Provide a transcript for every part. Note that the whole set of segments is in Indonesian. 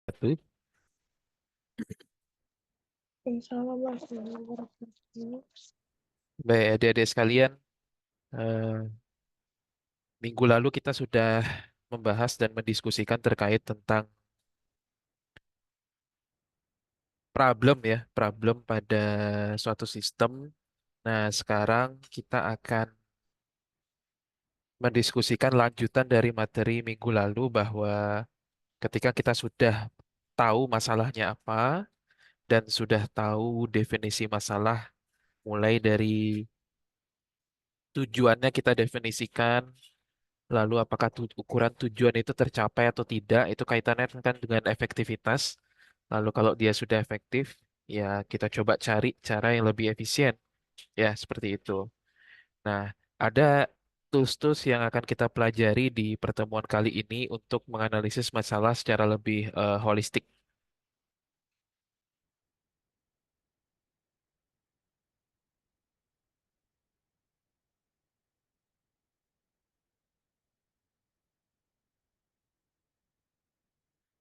Satu. Sama warahmatullahi wabarakatuh. Baik, adik-adik sekalian, eh, minggu lalu kita sudah membahas dan mendiskusikan terkait tentang problem pada suatu sistem. Nah, sekarang kita akan mendiskusikan lanjutan dari materi minggu lalu bahwa ketika kita sudah tahu masalahnya apa dan sudah tahu definisi masalah, mulai dari tujuannya kita definisikan. Lalu apakah ukuran tujuan itu tercapai atau tidak, itu kaitannya kan dengan efektivitas. Lalu kalau dia sudah efektif, ya kita coba cari cara yang lebih efisien. Ya, seperti itu. Nah, ada tools-tools yang akan kita pelajari di pertemuan kali ini untuk menganalisis masalah secara lebih holistik.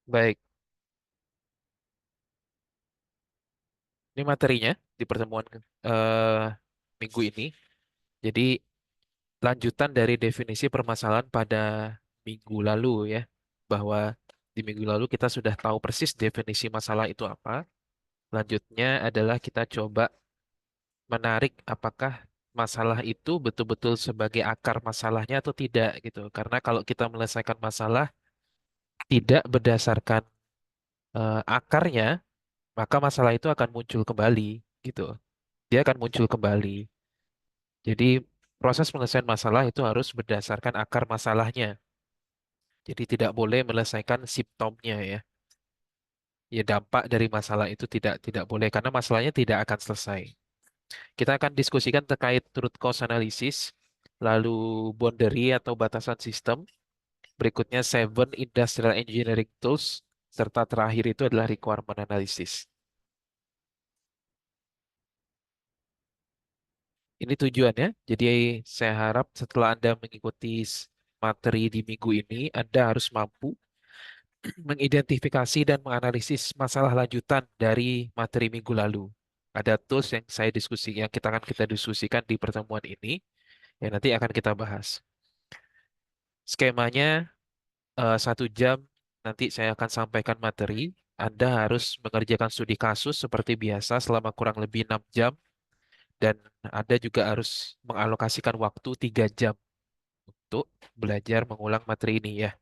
Baik, ini materinya di pertemuan eh, minggu ini. Jadi, lanjutan dari definisi permasalahan pada minggu lalu ya, bahwa di minggu lalu kita sudah tahu persis definisi masalah itu apa. Lanjutnya adalah kita coba menarik apakah masalah itu betul-betul sebagai akar masalahnya atau tidak gitu. Karena kalau kita menyelesaikan masalah tidak berdasarkan akarnya, maka masalah itu akan muncul kembali gitu. Dia akan muncul kembali. Jadi proses penyelesaian masalah itu harus berdasarkan akar masalahnya. Jadi tidak boleh menyelesaikan simptomnya ya. Ya dampak dari masalah itu tidak boleh karena masalahnya tidak akan selesai. Kita akan diskusikan terkait root cause analysis, lalu boundary atau batasan sistem, berikutnya seven industrial engineering tools, serta terakhir itu adalah requirement analysis. Ini tujuannya. Jadi saya harap setelah Anda mengikuti materi di minggu ini, Anda harus mampu mengidentifikasi dan menganalisis masalah lanjutan dari materi minggu lalu. Ada tools yang yang kita diskusikan di pertemuan ini yang nanti akan kita bahas. Skemanya 1 jam nanti saya akan sampaikan materi. Anda harus mengerjakan studi kasus seperti biasa selama kurang lebih 6 jam dan Anda juga harus mengalokasikan waktu 3 jam untuk belajar mengulang materi ini ya.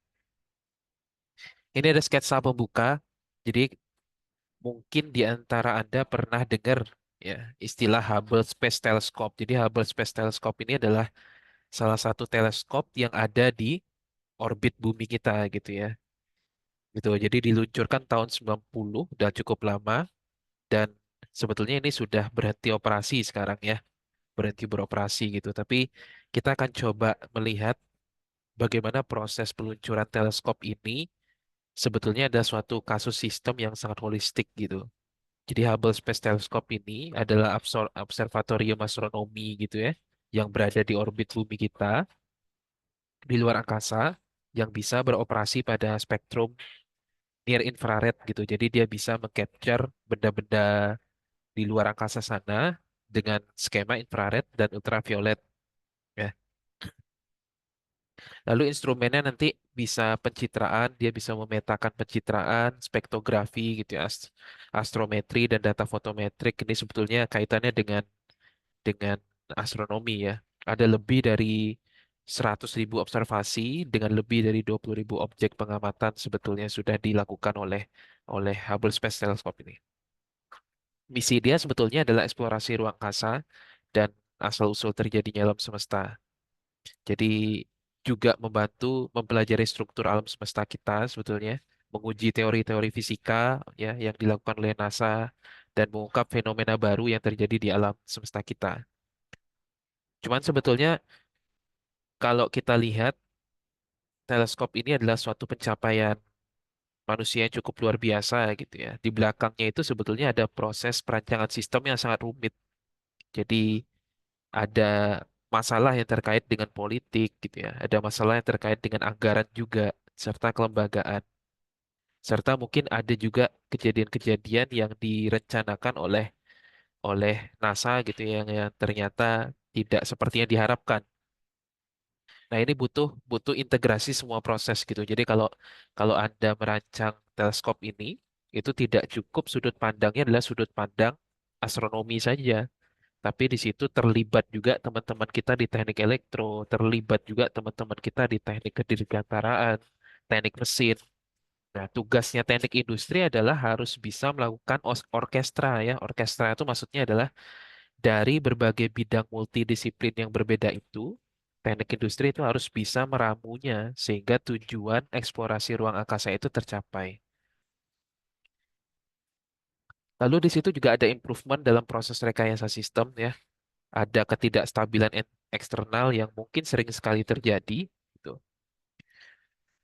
Ini ada sketsa pembuka. Jadi mungkin di antara Anda pernah dengar ya istilah Hubble Space Telescope. Jadi Hubble Space Telescope ini adalah salah satu teleskop yang ada di orbit bumi kita gitu ya. Gitu. Jadi diluncurkan tahun 90, udah cukup lama dan sebetulnya ini sudah berhenti operasi sekarang ya, berhenti beroperasi gitu. Tapi kita akan coba melihat bagaimana proses peluncuran teleskop ini sebetulnya ada suatu kasus sistem yang sangat holistik gitu. Jadi Hubble Space Telescope ini adalah observatorium astronomi gitu ya, yang berada di orbit bumi kita di luar angkasa yang bisa beroperasi pada spektrum near infrared gitu. Jadi dia bisa mengcapture benda-benda di luar angkasa sana dengan skema infrared dan ultraviolet ya. Lalu instrumennya nanti bisa pencitraan, dia bisa memetakan pencitraan, spektrografi gitu ya, astrometri dan data fotometrik. Ini sebetulnya kaitannya dengan astronomi ya. Ada lebih dari 100.000 observasi dengan lebih dari 20.000 objek pengamatan sebetulnya sudah dilakukan oleh Hubble Space Telescope ini. Misi dia sebetulnya adalah eksplorasi ruang angkasa dan asal-usul terjadinya alam semesta. Jadi juga membantu mempelajari struktur alam semesta kita sebetulnya, menguji teori-teori fisika ya yang dilakukan oleh NASA dan mengungkap fenomena baru yang terjadi di alam semesta kita. Cuman sebetulnya kalau kita lihat teleskop ini adalah suatu pencapaian manusia yang cukup luar biasa gitu ya. Di belakangnya itu sebetulnya ada proses perancangan sistem yang sangat rumit. Jadi ada masalah yang terkait dengan politik gitu ya. Ada masalah yang terkait dengan anggaran juga serta kelembagaan. Serta mungkin ada juga kejadian-kejadian yang direncanakan oleh oleh NASA gitu ya, yang ternyata tidak seperti yang diharapkan. Nah, ini butuh butuh integrasi semua proses gitu. Jadi kalau kalau Anda merancang teleskop ini, itu tidak cukup sudut pandangnya adalah sudut pandang astronomi saja, tapi di situ terlibat juga teman-teman kita di teknik elektro, terlibat juga teman-teman kita di teknik kedirgantaraan, teknik mesin. Nah, tugasnya teknik industri adalah harus bisa melakukan orkestra ya. Orkestra itu maksudnya adalah dari berbagai bidang multidisiplin yang berbeda itu, teknik industri itu harus bisa meramunya sehingga tujuan eksplorasi ruang angkasa itu tercapai. Lalu di situ juga ada improvement dalam proses rekayasa sistem ya. Ada ketidakstabilan eksternal yang mungkin sering sekali terjadi. Gitu.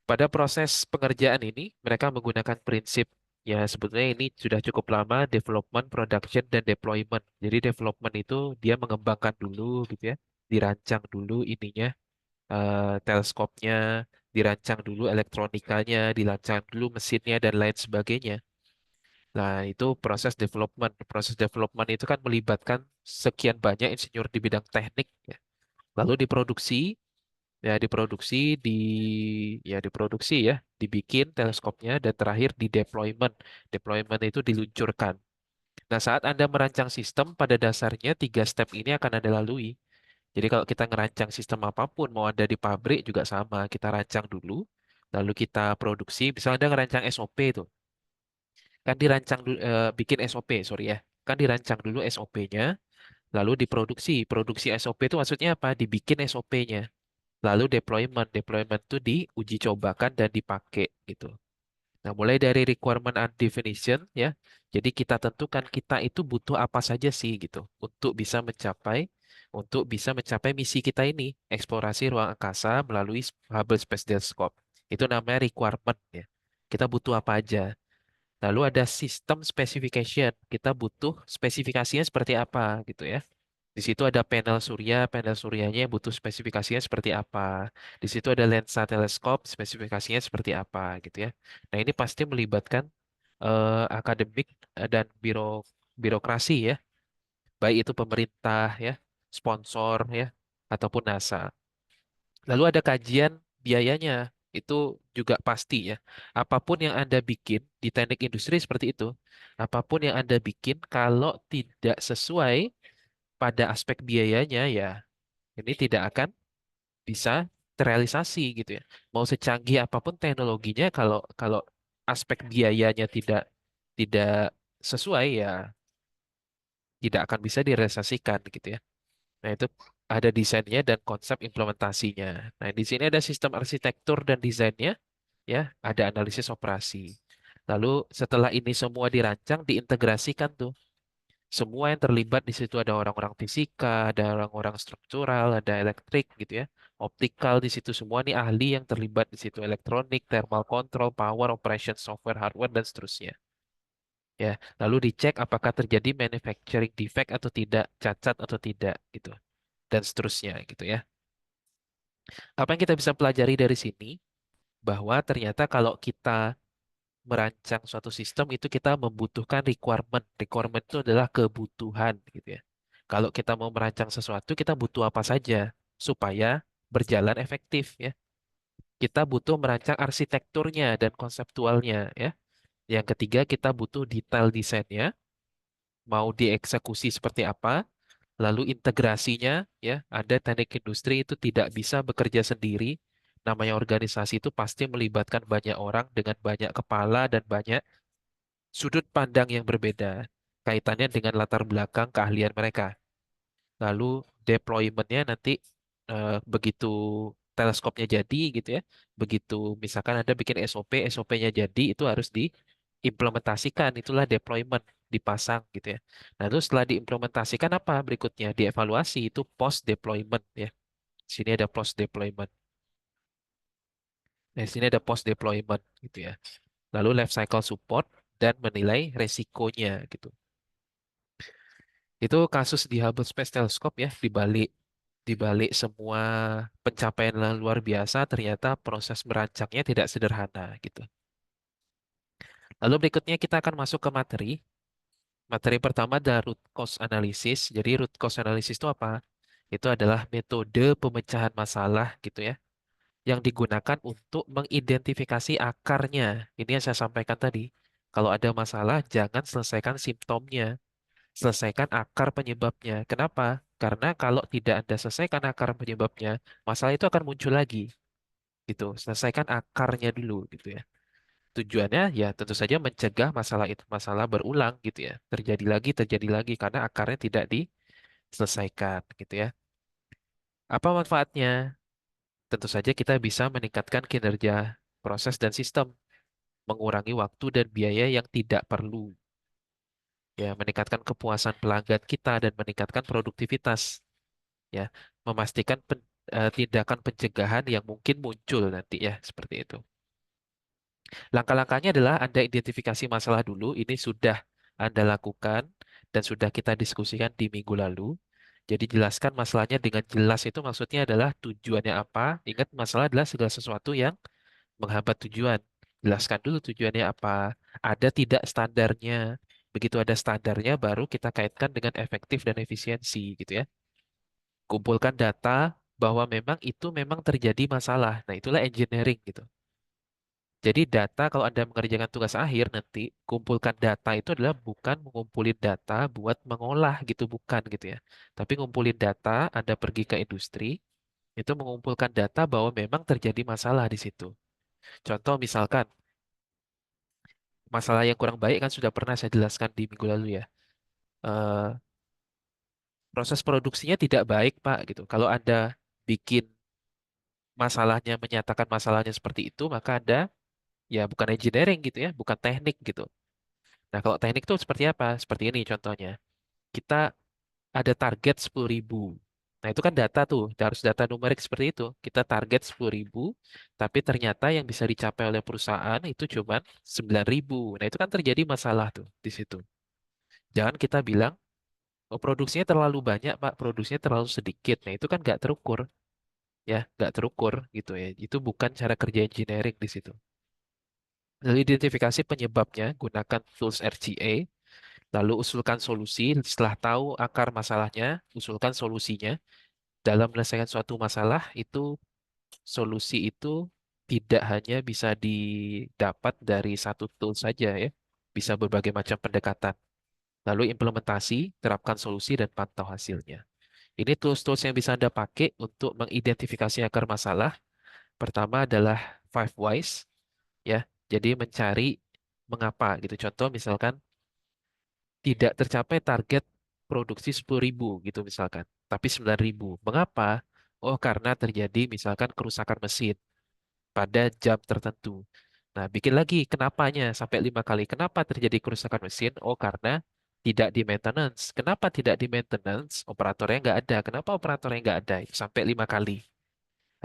Pada proses pengerjaan ini, mereka menggunakan prinsip ya sebetulnya ini sudah cukup lama development, production, dan deployment. Jadi development itu dia mengembangkan dulu gitu ya, dirancang dulu ininya teleskopnya, dirancang dulu elektronikanya, dirancang dulu mesinnya dan lain sebagainya. Nah, itu proses development. Proses development itu kan melibatkan sekian banyak insinyur di bidang teknik ya. Lalu diproduksi, ya diproduksi di ya diproduksi ya, dibikin teleskopnya dan terakhir di deployment. Deployment itu diluncurkan. Nah, saat Anda merancang sistem, pada dasarnya tiga step ini akan Anda lalui. Jadi kalau kita ngerancang sistem apapun, mau ada di pabrik juga sama, kita rancang dulu, lalu kita produksi. Misalnya Anda ngerancang SOP itu, kan dirancang dulu, bikin SOP, sorry ya, kan dirancang dulu SOP-nya, lalu diproduksi. Produksi SOP itu maksudnya apa? Dibikin SOP-nya. Lalu deployment, deployment itu diuji cobakan dan dipakai gitu. Nah, mulai dari requirement and definition ya. Jadi kita tentukan kita itu butuh apa saja sih gitu untuk bisa mencapai misi kita ini, eksplorasi ruang angkasa melalui Hubble Space Telescope. Itu namanya requirement ya. Kita butuh apa aja. Lalu ada sistem specification. Kita butuh spesifikasinya seperti apa gitu ya. Di situ ada panel surya, panel suryanya yang butuh spesifikasinya seperti apa. Di situ ada lensa teleskop, spesifikasinya seperti apa gitu ya. Nah, ini pasti melibatkan akademik dan birokrasi ya, baik itu pemerintah ya, sponsor ya, ataupun NASA. Lalu ada kajian biayanya, itu juga pasti ya. Apapun yang Anda bikin di teknik industri seperti itu, apapun yang Anda bikin kalau tidak sesuai pada aspek biayanya ya ini tidak akan bisa terrealisasi gitu ya. Mau secanggih apapun teknologinya kalau kalau aspek biayanya tidak tidak sesuai ya tidak akan bisa direalisasikan gitu ya. Nah, itu ada desainnya dan konsep implementasinya. Nah, di sini ada sistem arsitektur dan desainnya ya, ada analisis operasi. Lalu setelah ini semua dirancang, diintegrasikan tuh. Semua yang terlibat di situ ada orang-orang fisika, ada orang-orang struktural, ada elektrik gitu ya. Optikal di situ semua nih ahli yang terlibat di situ elektronik, thermal control, power, operation, software, hardware dan seterusnya. Ya, lalu dicek apakah terjadi manufacturing defect atau tidak, cacat atau tidak gitu dan seterusnya gitu ya. Apa yang kita bisa pelajari dari sini bahwa ternyata kalau kita merancang suatu sistem itu kita membutuhkan requirement. Requirement itu adalah kebutuhan gitu ya. Kalau kita mau merancang sesuatu, kita butuh apa saja supaya berjalan efektif ya. Kita butuh merancang arsitekturnya dan konseptualnya ya. Yang ketiga, kita butuh detail desainnya, mau dieksekusi seperti apa, lalu integrasinya ya. Ada teknik industri itu tidak bisa bekerja sendiri. Namanya organisasi itu pasti melibatkan banyak orang dengan banyak kepala dan banyak sudut pandang yang berbeda kaitannya dengan latar belakang keahlian mereka. Lalu deploymentnya nanti begitu teleskopnya jadi gitu ya, begitu misalkan Anda bikin SOP, SOP-nya jadi itu harus diimplementasikan, itulah deployment, dipasang gitu ya. Nah, terus setelah diimplementasikan apa berikutnya? Dievaluasi itu post deployment ya. Di sini ada post deployment. Nah, di sini ada post deployment gitu ya. Lalu life cycle support dan menilai resikonya gitu. Itu kasus di Hubble Space Telescope ya, di balik semua pencapaian yang luar biasa, ternyata proses merancangnya tidak sederhana gitu. Lalu berikutnya kita akan masuk ke materi. Materi pertama adalah root cause analysis. Jadi root cause analysis itu apa? Itu adalah metode pemecahan masalah gitu ya, yang digunakan untuk mengidentifikasi akarnya. Ini yang saya sampaikan tadi. Kalau ada masalah, jangan selesaikan simptomnya, selesaikan akar penyebabnya. Kenapa? Karena kalau tidak Anda selesaikan akar penyebabnya, masalah itu akan muncul lagi. Gitu. Selesaikan akarnya dulu gitu ya. Tujuannya ya tentu saja mencegah masalah itu masalah berulang gitu ya. Terjadi lagi karena akarnya tidak diselesaikan gitu ya. Apa manfaatnya? Tentu saja kita bisa meningkatkan kinerja proses dan sistem, mengurangi waktu dan biaya yang tidak perlu, ya, meningkatkan kepuasan pelanggan kita dan meningkatkan produktivitas, ya, memastikan tindakan pencegahan yang mungkin muncul nanti ya, seperti itu. Langkah-langkahnya adalah Anda identifikasi masalah dulu, ini sudah Anda lakukan dan sudah kita diskusikan di minggu lalu. Jadi jelaskan masalahnya dengan jelas itu maksudnya adalah tujuannya apa. Ingat masalah adalah segala sesuatu yang menghambat tujuan. Jelaskan dulu tujuannya apa. Ada tidak standarnya. Begitu ada standarnya, baru kita kaitkan dengan efektif dan efisiensi, gitu ya. Kumpulkan data bahwa memang itu memang terjadi masalah. Nah, itulah engineering, gitu. Jadi data, kalau Anda mengerjakan tugas akhir nanti, kumpulkan data itu adalah bukan mengumpulin data buat mengolah, gitu, bukan, gitu ya. Tapi ngumpulin data, Anda pergi ke industri, itu mengumpulkan data bahwa memang terjadi masalah di situ. Contoh misalkan, masalah yang kurang baik kan sudah pernah saya jelaskan di minggu lalu ya. Eh, Proses produksinya tidak baik, Pak, gitu. Kalau Anda bikin masalahnya, menyatakan masalahnya seperti itu, maka Anda ya bukan engineering gitu ya, bukan teknik gitu. Nah, kalau teknik itu seperti apa? Seperti ini contohnya. Kita ada target 10.000. Nah, itu kan data tuh, harus data numerik seperti itu. Kita target 10.000, tapi ternyata yang bisa dicapai oleh perusahaan itu cuma 9.000. Nah, itu kan terjadi masalah tuh di situ. Jangan kita bilang, oh, produksinya terlalu banyak, Pak. Produksinya terlalu sedikit. Nah, itu kan nggak terukur, ya, nggak terukur gitu ya. Itu bukan cara kerja engineering di situ. Lalu identifikasi penyebabnya, gunakan tools RGA. Lalu usulkan solusi. Setelah tahu akar masalahnya, usulkan solusinya. Dalam menyelesaikan suatu masalah, itu solusi itu tidak hanya bisa didapat dari satu tool saja ya. Bisa berbagai macam pendekatan. Lalu implementasi, terapkan solusi dan pantau hasilnya. Ini tools-tools yang bisa Anda pakai untuk mengidentifikasi akar masalah. Pertama adalah five whys, ya. Jadi mencari mengapa gitu. Contoh misalkan tidak tercapai target produksi 10.000 gitu misalkan, tapi 9.000. Mengapa? Oh, karena terjadi misalkan kerusakan mesin pada jam tertentu. Nah, bikin lagi kenapanya sampai 5 kali. Kenapa terjadi kerusakan mesin? Oh, karena tidak di maintenance. Kenapa tidak di maintenance? Operatornya nggak ada. Kenapa operatornya nggak ada? Itu sampai 5 kali.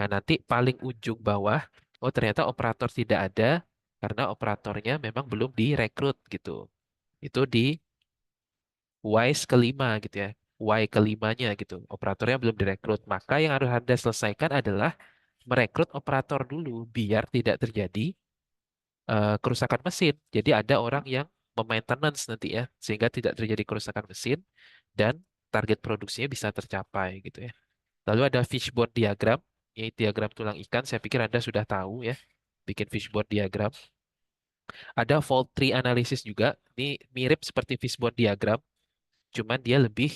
Nah, nanti paling ujung bawah, oh ternyata operator tidak ada karena operatornya memang belum direkrut gitu. Itu di wise kelima gitu ya. Y kelimanya gitu. Operatornya belum direkrut. Maka yang harus Anda selesaikan adalah merekrut operator dulu biar tidak terjadi kerusakan mesin. Jadi ada orang yang memaintenance nanti ya, sehingga tidak terjadi kerusakan mesin dan target produksinya bisa tercapai gitu ya. Lalu ada fishbone diagram, yaitu diagram tulang ikan. Saya pikir Anda sudah tahu ya, bikin fishbone diagram. Ada fault tree analysis juga. Ini mirip seperti fishbone diagram, cuman dia lebih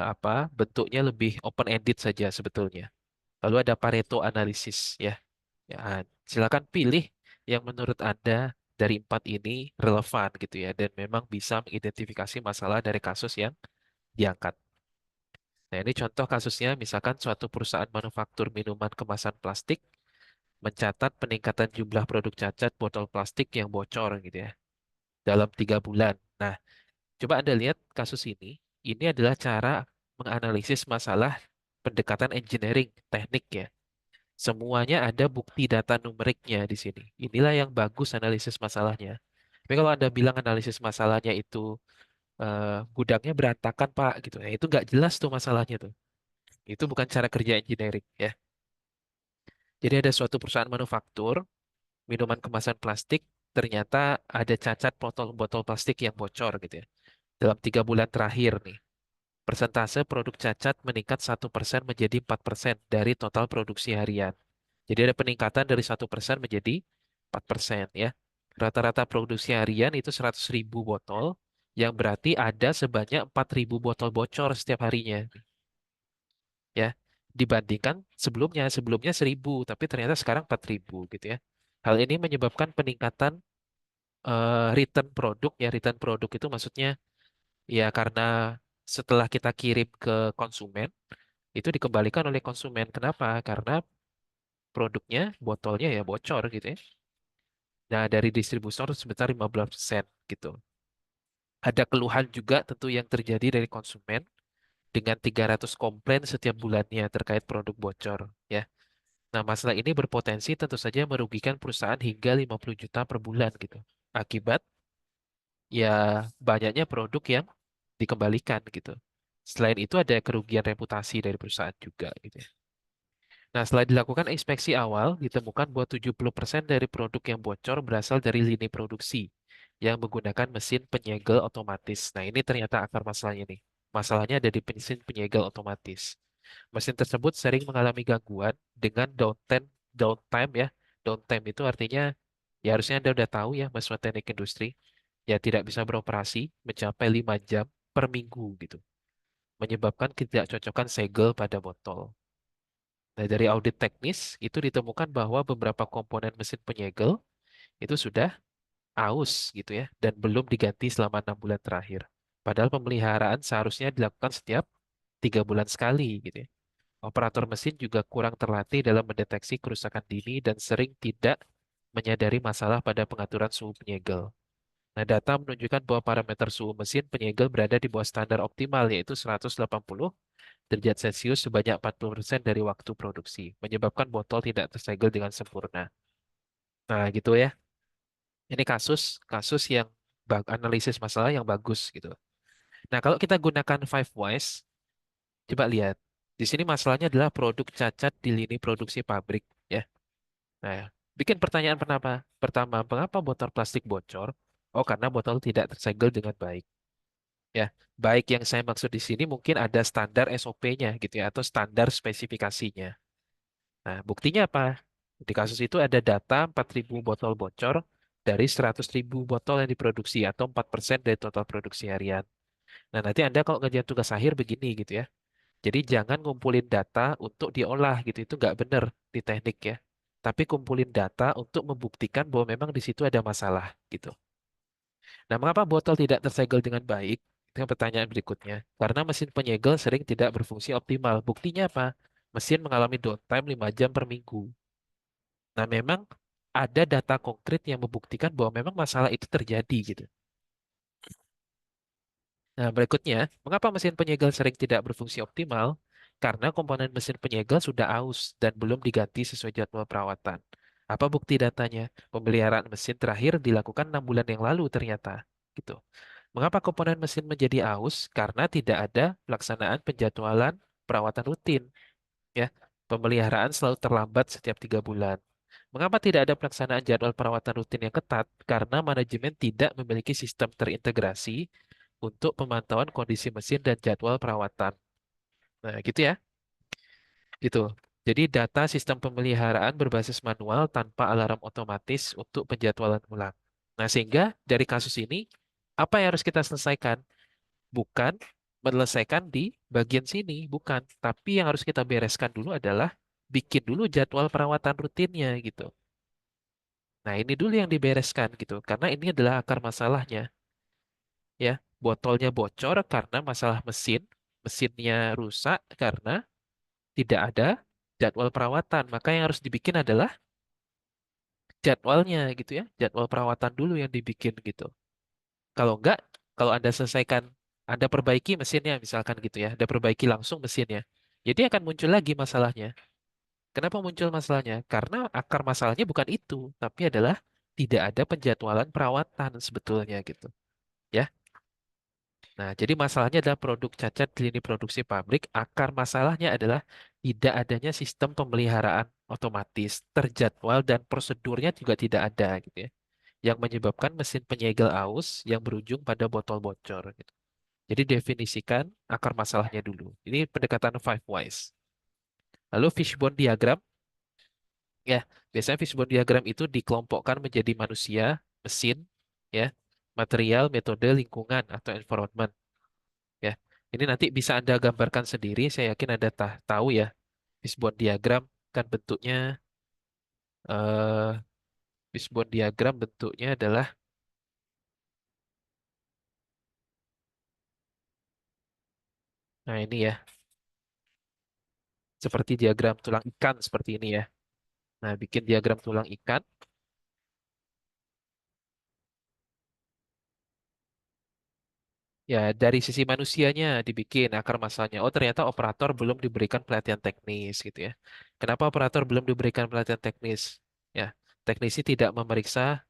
apa? Bentuknya lebih open ended saja sebetulnya. Lalu ada Pareto analysis ya. Ya, silakan pilih yang menurut Anda dari empat ini relevan gitu ya, dan memang bisa mengidentifikasi masalah dari kasus yang diangkat. Nah, ini contoh kasusnya, misalkan suatu perusahaan manufaktur minuman kemasan plastik mencatat peningkatan jumlah produk cacat botol plastik yang bocor gitu ya, dalam 3 bulan. Nah, coba Anda lihat kasus ini adalah cara menganalisis masalah pendekatan engineering, teknik ya. Semuanya ada bukti data numeriknya di sini. Inilah yang bagus analisis masalahnya. Tapi kalau Anda bilang analisis masalahnya itu gudangnya berantakan, Pak, gitu. Nah, itu nggak jelas tuh masalahnya tuh. Itu bukan cara kerja engineering, ya. Jadi ada suatu perusahaan manufaktur minuman kemasan plastik. ternyata ada cacat botol-botol plastik yang bocor gitu ya. Dalam 3 bulan terakhir nih, persentase produk cacat meningkat 1% menjadi 4% dari total produksi harian. Jadi ada peningkatan dari 1% menjadi 4% ya. Rata-rata produksi harian itu 100.000 botol, yang berarti ada sebanyak 4.000 botol bocor setiap harinya ya. Dibandingkan sebelumnya, sebelumnya 1.000, tapi ternyata sekarang 4.000 gitu ya. Hal ini menyebabkan peningkatan return produk ya. Return produk itu maksudnya ya karena setelah kita kirim ke konsumen, itu dikembalikan oleh konsumen. Kenapa? Karena produknya, botolnya ya bocor gitu ya. Nah, dari distributor sebesar 15% gitu. Ada keluhan juga tentu yang terjadi dari konsumen dengan 300 komplain setiap bulannya terkait produk bocor ya. Nah, masalah ini berpotensi tentu saja merugikan perusahaan hingga 50 juta per bulan gitu. Akibat ya banyaknya produk yang dikembalikan gitu. Selain itu ada kerugian reputasi dari perusahaan juga gitu ya. Nah, setelah dilakukan inspeksi awal, ditemukan bahwa 70% dari produk yang bocor berasal dari lini produksi yang menggunakan mesin penyegel otomatis. Nah, ini ternyata akar masalahnya nih. Masalahnya ada di mesin penyegel otomatis. Mesin tersebut sering mengalami gangguan dengan downtime ya. Downtime itu artinya ya harusnya Anda udah tahu ya, Mas teknik industri. Ya tidak bisa beroperasi mencapai 5 jam per minggu gitu. Menyebabkan ketidakcocokan segel pada botol. Nah, dari audit teknis itu ditemukan bahwa beberapa komponen mesin penyegel itu sudah aus gitu ya dan belum diganti selama 6 bulan terakhir. Padahal pemeliharaan seharusnya dilakukan setiap 3 bulan sekali gitu ya. Operator mesin juga kurang terlatih dalam mendeteksi kerusakan dini dan sering tidak menyadari masalah pada pengaturan suhu penyegel. Nah, data menunjukkan bahwa parameter suhu mesin penyegel berada di bawah standar optimal, yaitu 180 derajat Celcius sebanyak 40% dari waktu produksi, menyebabkan botol tidak tersegel dengan sempurna. Nah, gitu ya. Ini kasus kasus yang analisis masalah yang bagus gitu. Nah, kalau kita gunakan Five Whys, coba lihat. Di sini masalahnya adalah produk cacat di lini produksi pabrik ya. Nah, bikin pertanyaan pertama. Pertama, mengapa botol plastik bocor? Oh, karena botol tidak tersegel dengan baik. Ya, baik yang saya maksud di sini mungkin ada standar SOP-nya gitu ya, atau standar spesifikasinya. Nah, buktinya apa? Di kasus itu ada data 4.000 botol bocor dari 100.000 botol yang diproduksi atau 4% dari total produksi harian. Nah, nanti Anda kalau ngerjain tugas akhir begini gitu ya. Jadi jangan ngumpulin data untuk diolah gitu, itu nggak benar di teknik ya. Tapi kumpulin data untuk membuktikan bahwa memang di situ ada masalah gitu. Nah, mengapa botol tidak tersegel dengan baik? Itu yang pertanyaan berikutnya. Karena mesin penyegel sering tidak berfungsi optimal. Buktinya apa? Mesin mengalami downtime 5 jam per minggu. Nah, memang ada data konkret yang membuktikan bahwa memang masalah itu terjadi gitu. Nah, berikutnya, mengapa mesin penyegel sering tidak berfungsi optimal? Karena komponen mesin penyegel sudah aus dan belum diganti sesuai jadwal perawatan. Apa bukti datanya? Pemeliharaan mesin terakhir dilakukan 6 bulan yang lalu ternyata. Gitu. Mengapa komponen mesin menjadi aus? Karena tidak ada pelaksanaan penjadwalan perawatan rutin. Ya, pemeliharaan selalu terlambat setiap 3 bulan. Mengapa tidak ada pelaksanaan jadwal perawatan rutin yang ketat? Karena manajemen tidak memiliki sistem terintegrasi untuk pemantauan kondisi mesin dan jadwal perawatan. Nah, gitu ya. Gitu. Jadi data sistem pemeliharaan berbasis manual tanpa alarm otomatis untuk penjadwalan ulang. Nah, sehingga dari kasus ini, apa yang harus kita selesaikan? Bukan menyelesaikan di bagian sini, bukan. Tapi yang harus kita bereskan dulu adalah bikin dulu jadwal perawatan rutinnya gitu. Nah, ini dulu yang dibereskan gitu. Karena ini adalah akar masalahnya. Ya, botolnya bocor karena masalah mesin, mesinnya rusak karena tidak ada jadwal perawatan. Maka yang harus dibikin adalah jadwalnya gitu ya, jadwal perawatan dulu yang dibikin gitu. Kalau enggak, kalau Anda selesaikan, Anda perbaiki mesinnya misalkan gitu ya, Anda perbaiki langsung mesinnya. Jadi akan muncul lagi masalahnya. Kenapa muncul masalahnya? Karena akar masalahnya bukan itu, tapi adalah tidak ada penjadwalan perawatan sebetulnya gitu. Ya. Nah, jadi masalahnya adalah produk cacat di lini produksi pabrik. Akar masalahnya adalah tidak adanya sistem pemeliharaan otomatis, terjadwal, dan prosedurnya juga tidak ada gitu ya. yang menyebabkan mesin penyegel aus yang berujung pada botol bocor, gitu. Jadi definisikan akar masalahnya dulu. Ini pendekatan five whys. Lalu fishbone diagram, ya, biasanya fishbone diagram itu dikelompokkan menjadi manusia, mesin, ya, material, metode, lingkungan atau environment, ya. Ini nanti bisa Anda gambarkan sendiri. Saya yakin Anda tahu ya, fishbone diagram kan bentuknya, eh, fishbone diagram bentuknya adalah, nah ini ya, seperti diagram tulang ikan seperti ini ya. Nah, bikin diagram tulang ikan. Ya, dari sisi manusianya dibikin akar masalahnya. Oh, ternyata operator belum diberikan pelatihan teknis gitu ya. Kenapa operator belum diberikan pelatihan teknis? Ya, teknisi tidak memeriksa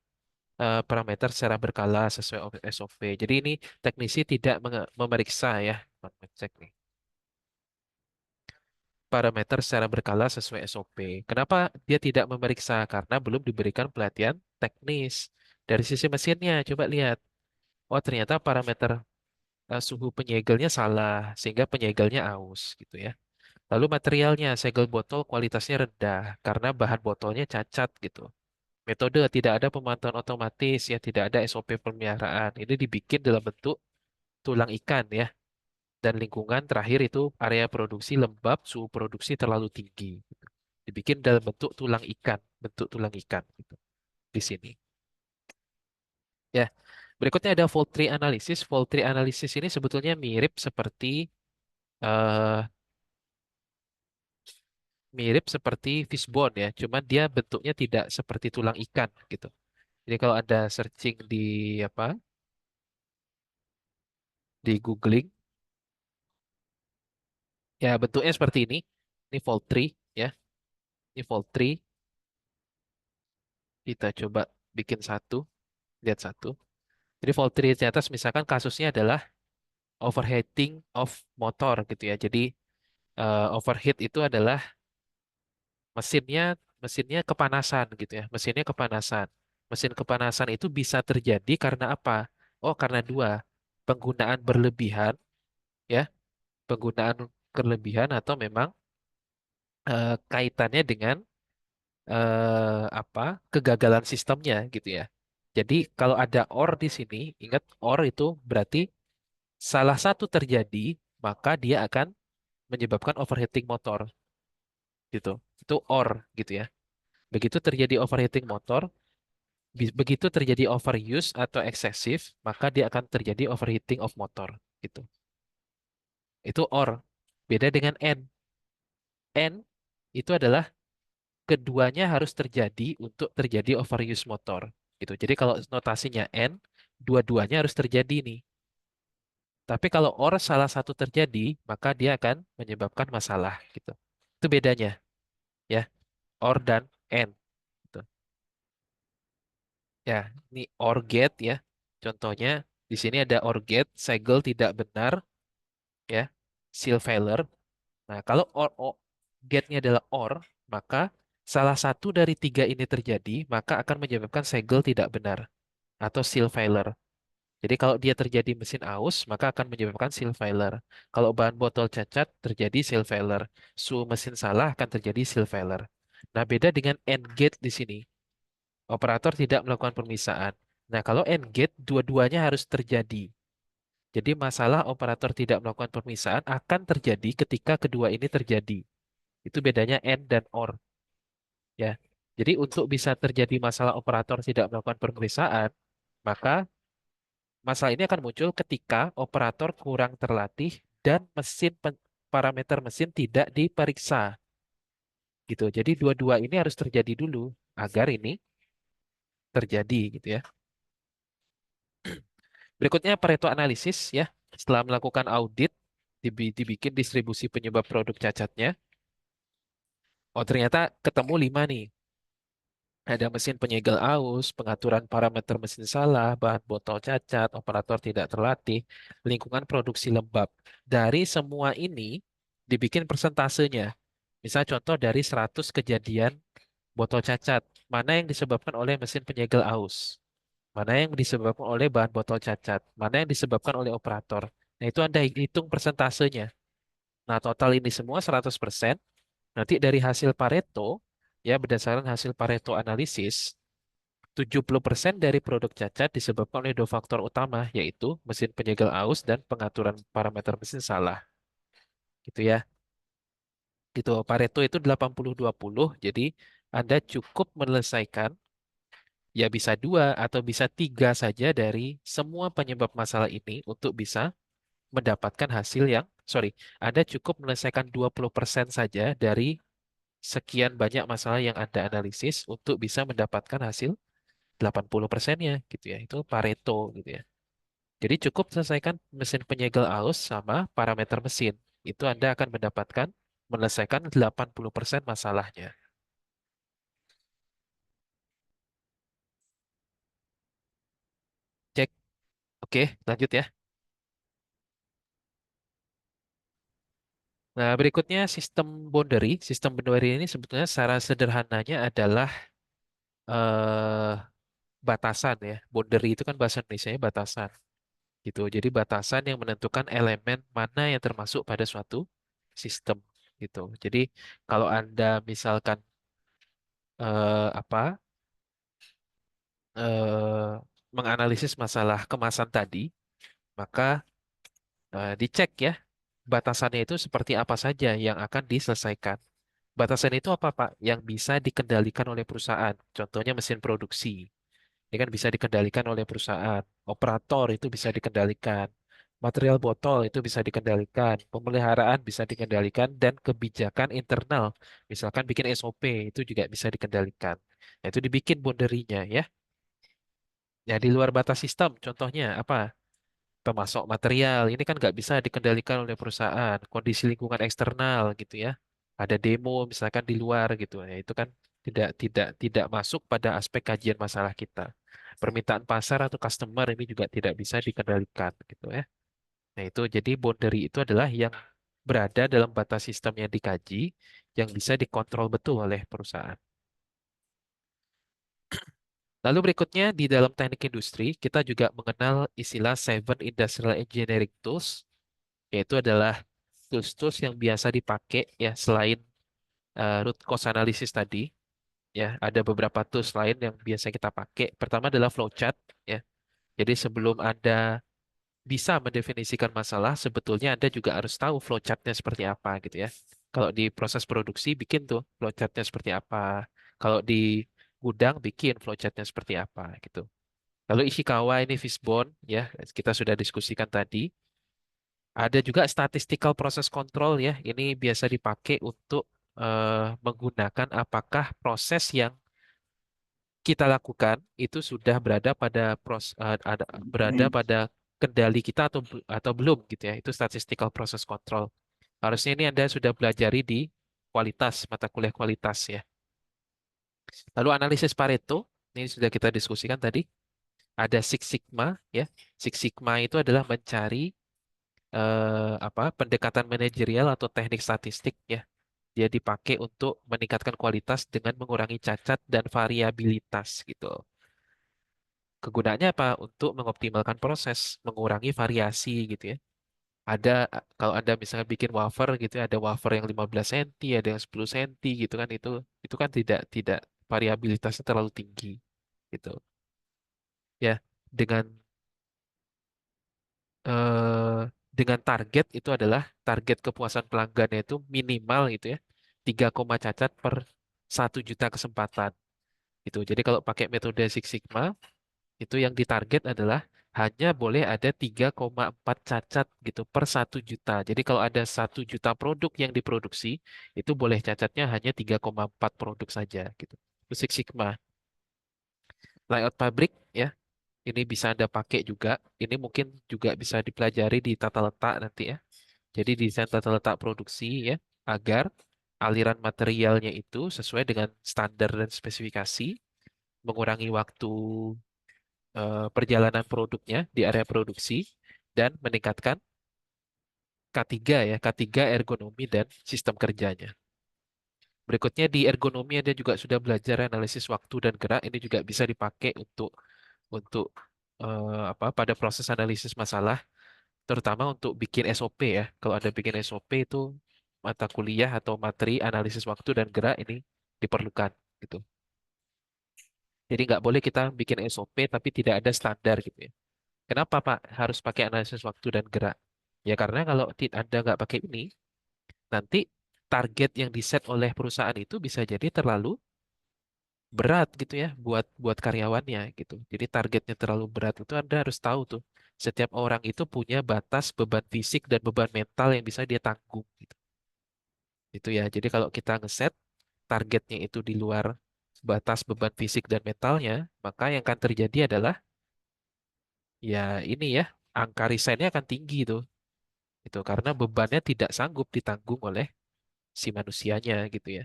parameter secara berkala sesuai SOP. Jadi ini teknisi tidak memeriksa ya, bukan mengecek nih, parameter secara berkala sesuai SOP. Kenapa dia tidak memeriksa? Karena belum diberikan pelatihan teknis. Dari sisi mesinnya, coba lihat. Oh, ternyata parameter suhu penyegelnya salah, sehingga penyegelnya aus gitu ya. Lalu materialnya, segel botol kualitasnya rendah karena bahan botolnya cacat gitu. Metode tidak ada pemantauan otomatis ya, tidak ada SOP pemeliharaan. Ini dibikin dalam bentuk tulang ikan ya. Dan lingkungan terakhir itu area produksi lembab, suhu produksi terlalu tinggi. Gitu. Dibikin dalam bentuk tulang ikan, bentuk tulang ikan gitu di sini. Ya, berikutnya ada fault tree analysis. Fault tree analysis ini sebetulnya eh, mirip seperti fishbone ya, cuman dia bentuknya tidak seperti tulang ikan gitu. Jadi kalau ada searching di apa, di googling, ya bentuknya seperti ini. Ini fault tree ya, ini fault tree. Kita coba bikin satu, lihat satu. Jadi fault tree di atas misalkan kasusnya adalah overheating of motor gitu ya. Jadi overheat itu adalah mesinnya mesinnya kepanasan gitu ya. Mesinnya kepanasan. Mesin kepanasan itu bisa terjadi karena apa? Oh, karena dua. Penggunaan berlebihan ya, penggunaan berlebihan atau memang kaitannya dengan apa? Kegagalan sistemnya gitu ya. Jadi kalau ada or di sini, ingat or itu berarti salah satu terjadi, maka dia akan menyebabkan overheating motor gitu. Itu or gitu ya. Begitu terjadi overheating motor, begitu terjadi overuse atau eksesif, maka dia akan terjadi overheating of motor gitu. Itu or. Beda dengan N. N itu adalah keduanya harus terjadi untuk terjadi overuse motor gitu. Jadi kalau notasinya N, dua-duanya harus terjadi nih. Tapi kalau or salah satu terjadi, maka dia akan menyebabkan masalah gitu. Itu bedanya ya, or dan N gitu. Ya, ini OR gate ya. Contohnya di sini ada OR gate, segel tidak benar ya, seal failure. Nah, kalau gate-nya adalah OR, maka salah satu dari tiga ini terjadi, maka akan menyebabkan segel tidak benar atau seal failure. Jadi kalau dia terjadi mesin aus, maka akan menyebabkan seal failure. Kalau bahan botol cacat, terjadi seal failure. Suhu mesin salah akan terjadi seal failure. Nah, beda dengan AND gate di sini. Operator tidak melakukan pemisahan. Nah, kalau AND gate, dua-duanya harus terjadi. Jadi masalah operator tidak melakukan pemisahan akan terjadi ketika kedua ini terjadi. Itu bedanya AND dan OR. Ya. Jadi untuk bisa terjadi masalah operator tidak melakukan pemeriksaan, maka masalah ini akan muncul ketika operator kurang terlatih dan parameter mesin tidak diperiksa. Gitu. Jadi dua-dua ini harus terjadi dulu agar ini terjadi gitu ya. Berikutnya Pareto analisis ya. Setelah melakukan audit, dibikin distribusi penyebab produk cacatnya. Oh, ternyata ketemu 5 nih. Ada mesin penyegel aus, pengaturan parameter mesin salah, bahan botol cacat, operator tidak terlatih, lingkungan produksi lembab. Dari semua ini dibikin persentasenya. Misal contoh dari 100 kejadian botol cacat, mana yang disebabkan oleh mesin penyegel aus? mana yang disebabkan oleh bahan botol cacat, mana yang disebabkan oleh operator. Nah, itu Anda hitung persentasenya. Nah, total ini semua 100%. Nanti dari hasil Pareto, ya berdasarkan hasil Pareto analisis, 70% dari produk cacat disebabkan oleh dua faktor utama, yaitu mesin penyegel aus dan pengaturan parameter mesin salah. Gitu ya. Gitu. Pareto itu 80-20, jadi Anda cukup menyelesaikan ya bisa dua atau bisa tiga saja dari semua penyebab masalah ini untuk bisa mendapatkan hasil yang, sorry, Anda cukup menyelesaikan 20% saja dari sekian banyak masalah yang Anda analisis untuk bisa mendapatkan hasil 80%-nya gitu ya. Itu Pareto gitu ya. Jadi cukup selesaikan mesin penyegel arus sama parameter mesin. Itu Anda akan mendapatkan menyelesaikan 80% masalahnya. Cek. Oke, lanjut ya. Nah, berikutnya sistem boundary. Sistem boundary ini sebetulnya secara sederhananya adalah eh, batasan ya. Boundary itu kan bahasa Indonesia batasan gitu. Jadi batasan yang menentukan elemen mana yang termasuk pada suatu sistem gitu. Jadi kalau Anda misalkan apa menganalisis masalah kemasan tadi, maka dicek ya batasannya itu seperti apa saja yang akan diselesaikan. Batasan itu apa, Pak? Yang bisa dikendalikan oleh perusahaan. Contohnya mesin produksi. Ini kan bisa dikendalikan oleh perusahaan. Operator itu bisa dikendalikan. Material botol itu bisa dikendalikan. Pemeliharaan bisa dikendalikan. Dan kebijakan internal. Misalkan bikin SOP itu juga bisa dikendalikan. Nah, itu dibikin boundary-nya ya. Ya, di luar batas sistem, contohnya apa? Pemasok material, ini kan nggak bisa dikendalikan oleh perusahaan. Kondisi lingkungan eksternal gitu ya. Ada demo misalkan di luar gitu. Ya, itu kan tidak masuk pada aspek kajian masalah kita. Permintaan pasar atau customer ini juga tidak bisa dikendalikan gitu ya. Nah, itu jadi boundary itu adalah yang berada dalam batas sistem yang dikaji yang bisa dikontrol betul oleh perusahaan. Lalu berikutnya di dalam teknik industri, kita juga mengenal istilah Seven Industrial Engineering Tools, yaitu adalah tools-tools yang biasa dipakai ya selain root cause analysis tadi, ya ada beberapa tools lain yang biasa kita pakai. Pertama adalah flowchart, ya. Jadi sebelum Anda bisa mendefinisikan masalah, sebetulnya Anda juga harus tahu flowchartnya seperti apa gitu ya. Kalau di proses produksi bikin tuh flowchartnya seperti apa. Kalau di gudang bikin flowchartnya seperti apa gitu. Lalu Ishikawa ini fishbone ya, kita sudah diskusikan tadi. Ada juga statistical process control ya. Ini biasa dipakai untuk menggunakan apakah proses yang kita lakukan itu sudah berada pada berada pada kendali kita atau belum gitu ya. Itu statistical process control. Harusnya ini Anda sudah pelajari di kualitas mata kuliah kualitas ya. Lalu analisis Pareto ini sudah kita diskusikan tadi. Ada Six Sigma ya. Six Sigma itu adalah mencari apa pendekatan manajerial atau teknik statistik ya. Dia dipakai untuk meningkatkan kualitas dengan mengurangi cacat dan variabilitas gitu. Kegunaannya apa? Untuk mengoptimalkan proses, mengurangi variasi gitu ya. Ada kalau Anda misalnya bikin wafer gitu ya, ada wafer yang 15 cm, ada yang 10 cm gitu kan itu kan tidak variabilitasnya terlalu tinggi gitu. Ya, dengan eh, dengan target itu adalah target kepuasan pelanggannya itu minimal itu ya 3 koma cacat per 1 juta kesempatan gitu. Jadi kalau pakai metode Six Sigma itu yang ditarget adalah hanya boleh ada 3,4 cacat gitu per 1 juta. Jadi kalau ada 1 juta produk yang diproduksi itu boleh cacatnya hanya 3,4 produk saja gitu. Itu Six Sigma. Layout pabrik ya. Ini bisa Anda pakai juga. Ini mungkin juga bisa dipelajari di tata letak nanti ya. Jadi desain tata letak produksi ya, agar aliran materialnya itu sesuai dengan standar dan spesifikasi, mengurangi waktu perjalanan produknya di area produksi, dan meningkatkan K3 ya, K3 ergonomi dan sistem kerjanya. Berikutnya di ergonomi Anda juga sudah belajar analisis waktu dan gerak. Ini juga bisa dipakai untuk untuk apa pada proses analisis masalah, terutama untuk bikin SOP ya. Kalau ada bikin SOP itu mata kuliah atau materi analisis waktu dan gerak ini diperlukan gitu. Jadi nggak boleh kita bikin SOP tapi tidak ada standar gitu ya. Kenapa Pak harus pakai analisis waktu dan gerak? Ya karena kalau Anda nggak pakai ini, nanti target yang diset oleh perusahaan itu bisa jadi terlalu berat gitu ya buat buat karyawannya gitu. Jadi targetnya terlalu berat itu Anda harus tahu tuh. Setiap orang itu punya batas beban fisik dan beban mental yang bisa dia tanggung gitu. Itu ya. Jadi kalau kita ngeset targetnya itu di luar batas beban fisik dan mentalnya, maka yang akan terjadi adalah ya ini ya, angka resignnya akan tinggi tuh. Itu karena bebannya tidak sanggup ditanggung oleh si manusianya gitu ya.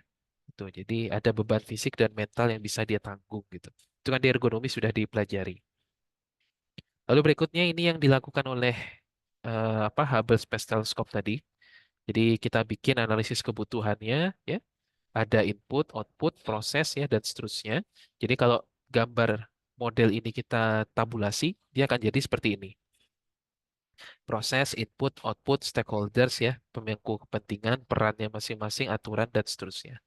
Itu. Jadi ada beban fisik dan mental yang bisa dia tanggung gitu. Itu kan di ergonomi sudah dipelajari. Lalu berikutnya ini yang dilakukan oleh apa Hubble Space Telescope tadi. Jadi kita bikin analisis kebutuhannya, ya, ada input, output, proses ya dan seterusnya. Jadi kalau gambar model ini kita tabulasi, dia akan jadi seperti ini. Proses, input, output, stakeholders ya, pemangku kepentingan, perannya masing-masing, aturan dan seterusnya.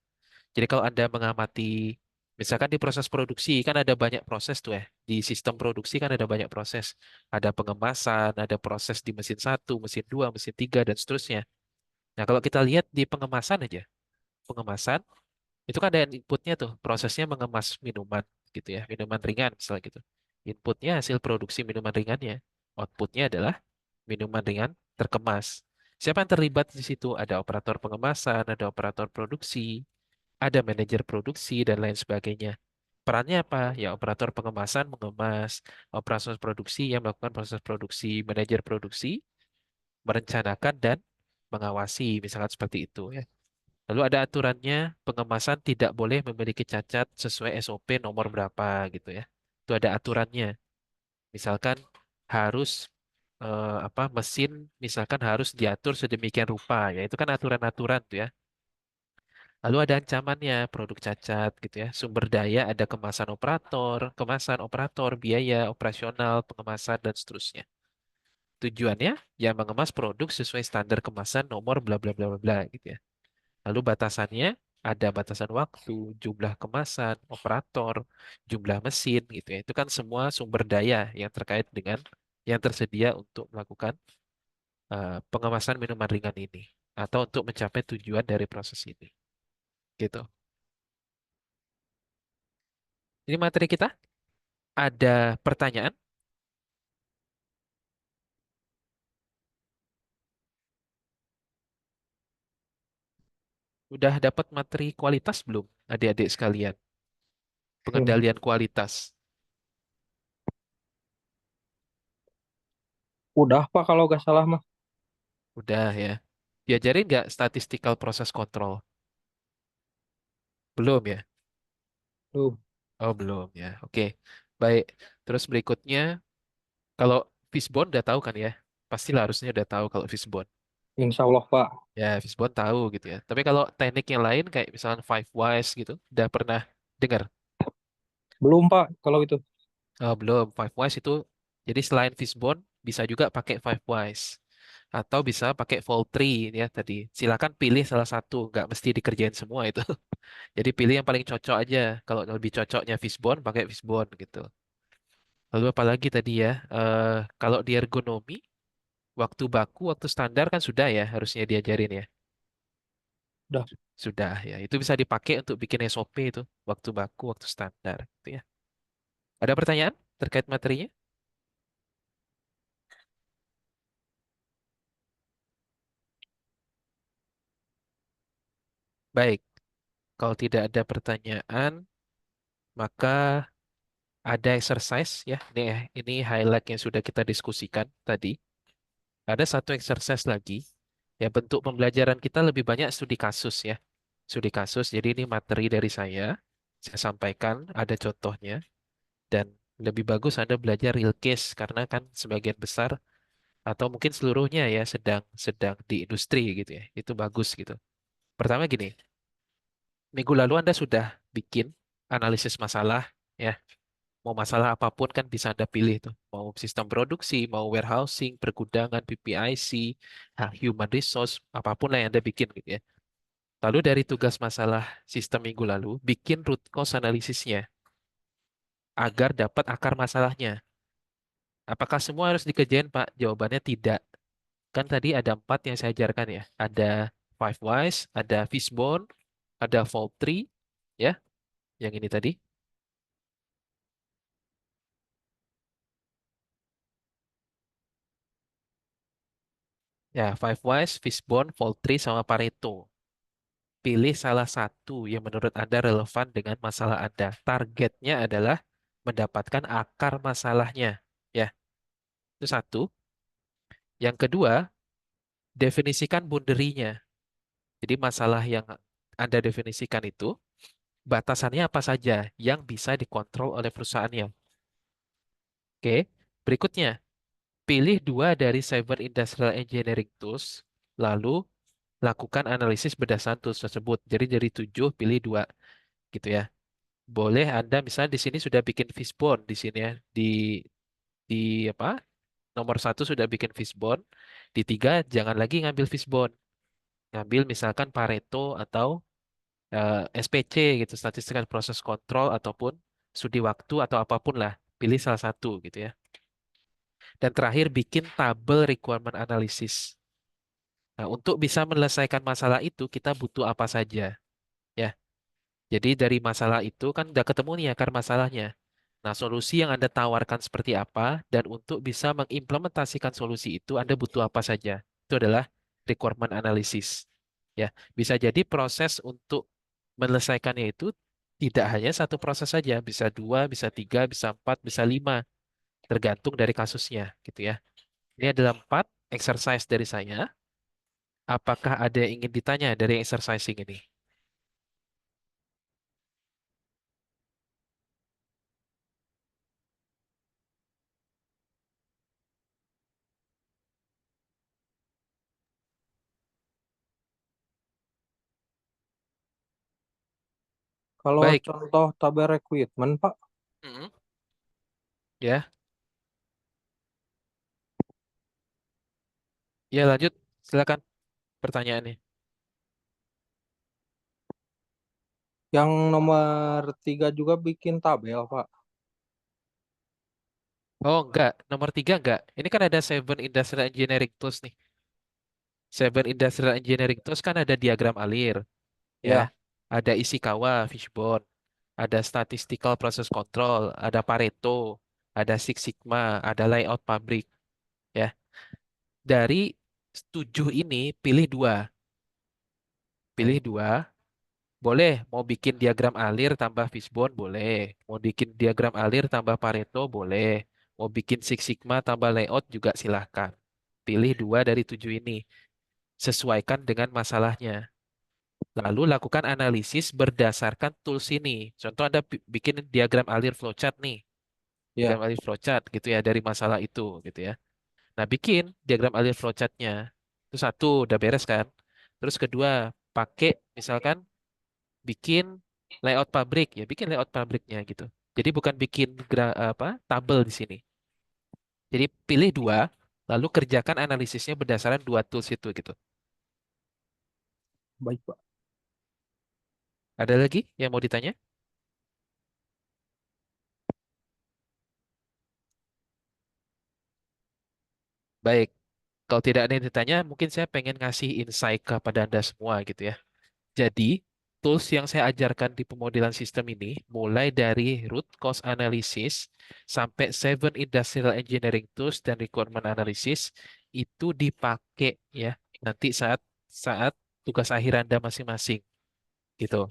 Jadi kalau Anda mengamati, misalkan di proses produksi, kan ada banyak proses tuh ya. Di sistem produksi kan ada banyak proses. Ada pengemasan, ada proses di mesin satu, mesin dua, mesin tiga, dan seterusnya. Nah, kalau kita lihat di pengemasan aja, pengemasan, itu kan ada inputnya tuh, prosesnya mengemas minuman gitu ya, minuman ringan misalnya gitu. Inputnya hasil produksi minuman ringannya. Outputnya adalah minuman ringan terkemas. Siapa yang terlibat di situ? Ada operator pengemasan, ada operator produksi, ada manajer produksi dan lain sebagainya. Perannya apa? Ya, operator pengemasan mengemas, operator produksi yang melakukan proses produksi, manajer produksi merencanakan dan mengawasi, misalkan seperti itu ya. Lalu ada aturannya, pengemasan tidak boleh memiliki cacat sesuai SOP nomor berapa gitu ya. Itu ada aturannya. Misalkan harus apa mesin misalkan harus diatur sedemikian rupa ya. Itu kan aturan-aturan tuh ya. Lalu ada ancamannya, produk cacat gitu ya. Sumber daya ada kemasan operator, biaya operasional, pengemasan dan seterusnya. Tujuannya ya mengemas produk sesuai standar kemasan nomor bla bla bla bla bla gitu ya. Lalu batasannya ada batasan waktu, jumlah kemasan, operator, jumlah mesin gitu ya. Itu kan semua sumber daya yang terkait dengan yang tersedia untuk melakukan pengemasan minuman ringan ini atau untuk mencapai tujuan dari proses ini. Gitu. Ini materi kita. Ada pertanyaan? Udah dapat materi kualitas belum, adik-adik sekalian? Belum. Pengendalian kualitas. Udah Pak kalau nggak salah mah. Udah ya. Diajarin nggak statistical process control? Belum ya? Belum. Oh, belum ya. Oke. Baik. Terus berikutnya, kalau fishbone udah tahu kan ya? Pastilah harusnya udah tahu kalau fishbone. Insya Allah Pak. Ya, fishbone tahu gitu ya. Tapi kalau teknik yang lain kayak misalnya five wise gitu, udah pernah dengar? Belum Pak kalau itu. Oh, belum. Five wise itu, jadi selain fishbone, bisa juga pakai five wise. Atau bisa pakai fold tree ya tadi. Silakan pilih salah satu, nggak mesti dikerjain semua itu. Jadi pilih yang paling cocok aja. Kalau lebih cocoknya fishbone, pakai fishbone gitu. Lalu apalagi tadi ya, kalau di ergonomi, waktu baku, waktu standar kan sudah ya harusnya diajarin ya. Udah. Sudah ya. Itu bisa dipakai untuk bikin SOP itu, waktu baku, waktu standar gitu ya. Ada pertanyaan terkait materinya? Baik, kalau tidak ada pertanyaan, maka ada exercise ya. Ini highlight yang sudah kita diskusikan tadi. Ada satu exercise lagi. Ya, bentuk pembelajaran kita lebih banyak studi kasus ya. Studi kasus, jadi ini materi dari saya sampaikan, ada contohnya. Dan lebih bagus Anda belajar real case, karena kan sebagian besar, atau mungkin seluruhnya ya, sedang sedang di industri gitu ya. Itu bagus gitu. Pertama gini, minggu lalu Anda sudah bikin analisis masalah ya. Mau masalah apapun kan bisa Anda pilih tuh. Mau sistem produksi, mau warehousing, pergudangan, PPIC, human resource, apapun lah yang Anda bikin gitu ya. Lalu dari tugas masalah sistem minggu lalu, bikin root cause analisisnya agar dapat akar masalahnya. Apakah semua harus dikerjain, Pak? Jawabannya tidak. Kan tadi ada 4 yang saya ajarkan ya. Ada five whys, ada fishbone, ada fault tree, ya, yang ini tadi. Ya, five whys, fishbone, fault tree, sama Pareto. Pilih salah satu yang menurut Anda relevan dengan masalah Anda. Targetnya adalah mendapatkan akar masalahnya. Ya, itu satu. Yang kedua, definisikan boundary-nya. Jadi masalah yang Anda definisikan itu, batasannya apa saja yang bisa dikontrol oleh perusahaannya. Oke, berikutnya, pilih dua dari Cyber Industrial Engineering Tools, lalu lakukan analisis berdasarkan tools tersebut. Jadi dari 7, pilih dua, gitu ya. Boleh Anda misalnya di sini sudah bikin fishbone di sini ya, di apa? Nomor satu sudah bikin fishbone, di tiga jangan lagi ngambil fishbone, ngambil misalkan Pareto atau SPC gitu, Statistical Process Control ataupun studi waktu atau apapun lah, pilih salah satu gitu ya. Dan terakhir bikin tabel requirement analysis. Nah, untuk bisa menyelesaikan masalah itu kita butuh apa saja ya. Jadi dari masalah itu kan udah ketemu nih akar masalahnya. Nah, solusi yang Anda tawarkan seperti apa dan untuk bisa mengimplementasikan solusi itu Anda butuh apa saja. Itu adalah requirement analysis. Ya, bisa jadi proses untuk menyelesaikannya itu tidak hanya satu proses saja, bisa dua, bisa tiga, bisa empat, bisa lima, tergantung dari kasusnya, gitu ya. Ini adalah 4 exercise dari saya. Apakah ada yang ingin ditanya dari exercising ini? Kalau Baik. contoh tabel rekrutmen, Pak, Mm-mm. Ya, ya lanjut. Silakan pertanyaannya. yang nomor 3 juga bikin tabel, Pak. Oh, enggak. Nomor 3 enggak. Ini kan ada Seven Industrial Engineering Tools nih. Seven Industrial Engineering Tools kan ada diagram alir, ya. Ya, Ada Ishikawa, Fishbone. Ada Statistical Process Control. Ada Pareto. Ada Six Sigma. Ada Layout Pabrik, ya. Dari 7 ini, pilih dua. Pilih dua. Boleh, mau bikin diagram alir tambah Fishbone, boleh. Mau bikin diagram alir tambah Pareto, boleh. Mau bikin Six Sigma tambah layout juga silahkan. Pilih dua dari 7 ini. Sesuaikan dengan masalahnya. Lalu lakukan analisis berdasarkan tools ini. Contoh Anda bikin diagram alir flowchart nih. Diagram ya. alir flowchart gitu ya dari masalah itu gitu ya. Nah, bikin diagram alir flowchartnya. Itu satu, udah beres kan? Terus kedua, pakai misalkan bikin layout pabrik ya, bikin layout pabriknya gitu. Jadi bukan bikin apa tabel di sini. Jadi pilih dua, lalu kerjakan analisisnya berdasarkan dua tools itu gitu. Baik, Pak. Ada lagi yang mau ditanya? Baik, kalau tidak ada yang ditanya, mungkin saya pengen ngasih insight kepada Anda semua gitu ya. Jadi, tools yang saya ajarkan di pemodelan sistem ini, mulai dari root cause analysis sampai seven industrial engineering tools dan requirement analysis, itu dipakai ya nanti saat saat tugas akhir Anda masing-masing gitu.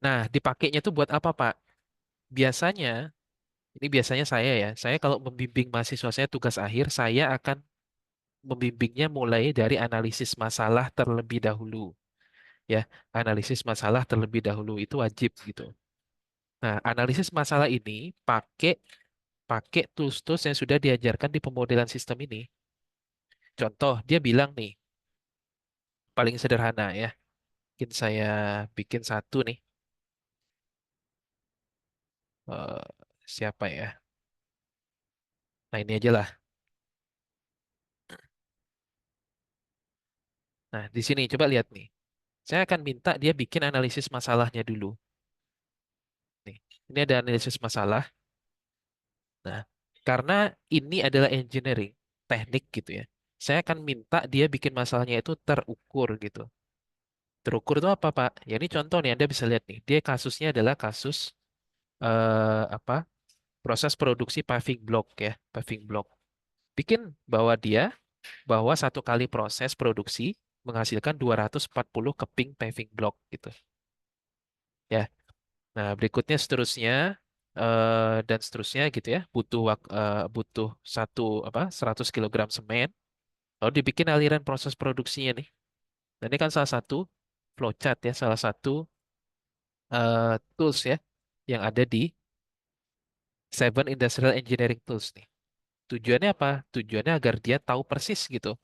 Nah, dipakainya itu buat apa, Pak? Biasanya, ini biasanya saya ya, saya kalau membimbing mahasiswa saya tugas akhir, saya akan membimbingnya mulai dari analisis masalah terlebih dahulu. Ya, analisis masalah terlebih dahulu itu wajib gitu. Nah, analisis masalah ini pakai pakai tools-tools yang sudah diajarkan di pemodelan sistem ini. Contoh, dia bilang nih, paling sederhana ya. Mungkin saya bikin satu nih. Eh, siapa ya? Nah, ini aja lah. Nah, di sini coba lihat nih. Saya akan minta dia bikin analisis masalahnya dulu. Nih, ini ada analisis masalah. Nah, karena ini adalah engineering, teknik gitu ya. Saya akan minta dia bikin masalahnya itu terukur gitu. Terukur itu apa, Pak? Ya ini contoh nih, Anda bisa lihat nih. Dia kasusnya adalah kasus apa? Proses produksi paving block ya, paving block. Bikin bahwa satu kali proses produksi menghasilkan 240 keping paving block gitu. Ya. Nah, berikutnya seterusnya dan seterusnya gitu ya. Butuh satu apa 100 kilogram semen. Lalu dibikin aliran proses produksinya nih. Dan ini kan salah satu flowchart ya, salah satu tools ya yang ada di Seven Industrial Engineering Tools nih. Tujuannya apa? Tujuannya agar dia tahu persis gitu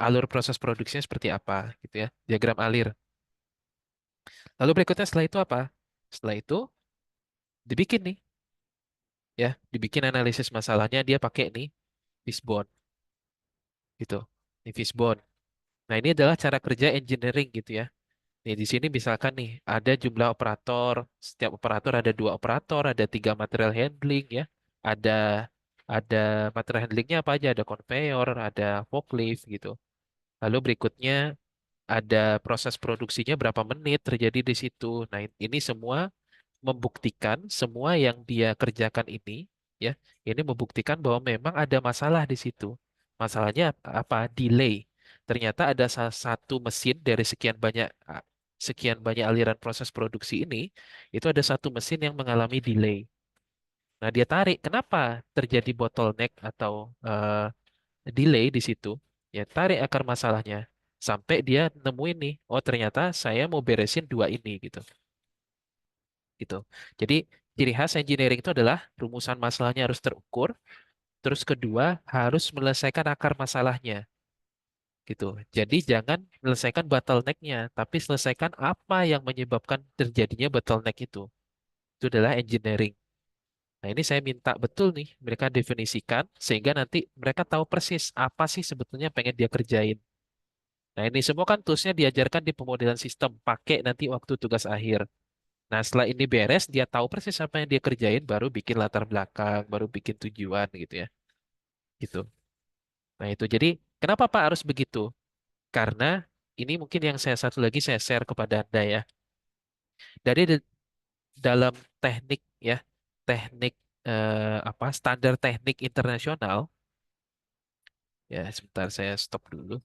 alur proses produksinya seperti apa gitu ya, diagram alir. Lalu berikutnya setelah itu apa? Setelah itu dibikin nih ya, dibikin analisis masalahnya dia pakai nih fishbone gitu. Ini fishbone. Nah, ini adalah cara kerja engineering gitu ya. Nih, di sini misalkan nih, ada jumlah operator, setiap operator ada dua operator, ada tiga material handling ya, ada ada material handlingnya apa aja, ada conveyor, ada forklift gitu. Lalu berikutnya ada proses produksinya berapa menit terjadi di situ. Nah, ini semua membuktikan semua yang dia kerjakan ini, ya, ini membuktikan bahwa memang ada masalah di situ. Masalahnya apa? Delay. Ternyata ada salah satu mesin dari sekian banyak aliran proses produksi ini, itu ada satu mesin yang mengalami delay. Nah, dia tarik. Kenapa terjadi bottleneck atau delay di situ? Ya, tarik akar masalahnya. Sampai dia nemuin nih, oh ternyata saya mau beresin dua ini gitu gitu. Jadi ciri khas engineering itu adalah rumusan masalahnya harus terukur, terus kedua harus menyelesaikan akar masalahnya gitu. Jadi jangan menyelesaikan bottleneck-nya, tapi selesaikan apa yang menyebabkan terjadinya bottleneck itu. Itu adalah engineering. Nah, ini saya minta betul nih mereka definisikan sehingga nanti mereka tahu persis apa sih sebetulnya pengen dia kerjain. Nah, ini semua kan toolsnya diajarkan di pemodelan sistem, pakai nanti waktu tugas akhir. Nah, setelah ini beres, dia tahu persis apa yang dia kerjain, baru bikin latar belakang, baru bikin tujuan gitu ya. Gitu. Nah, itu. Jadi, kenapa Pak harus begitu? Karena ini mungkin yang saya satu lagi saya share kepada Anda ya. Dalam teknik ya, teknik apa standar teknik internasional, ya sebentar saya stop dulu.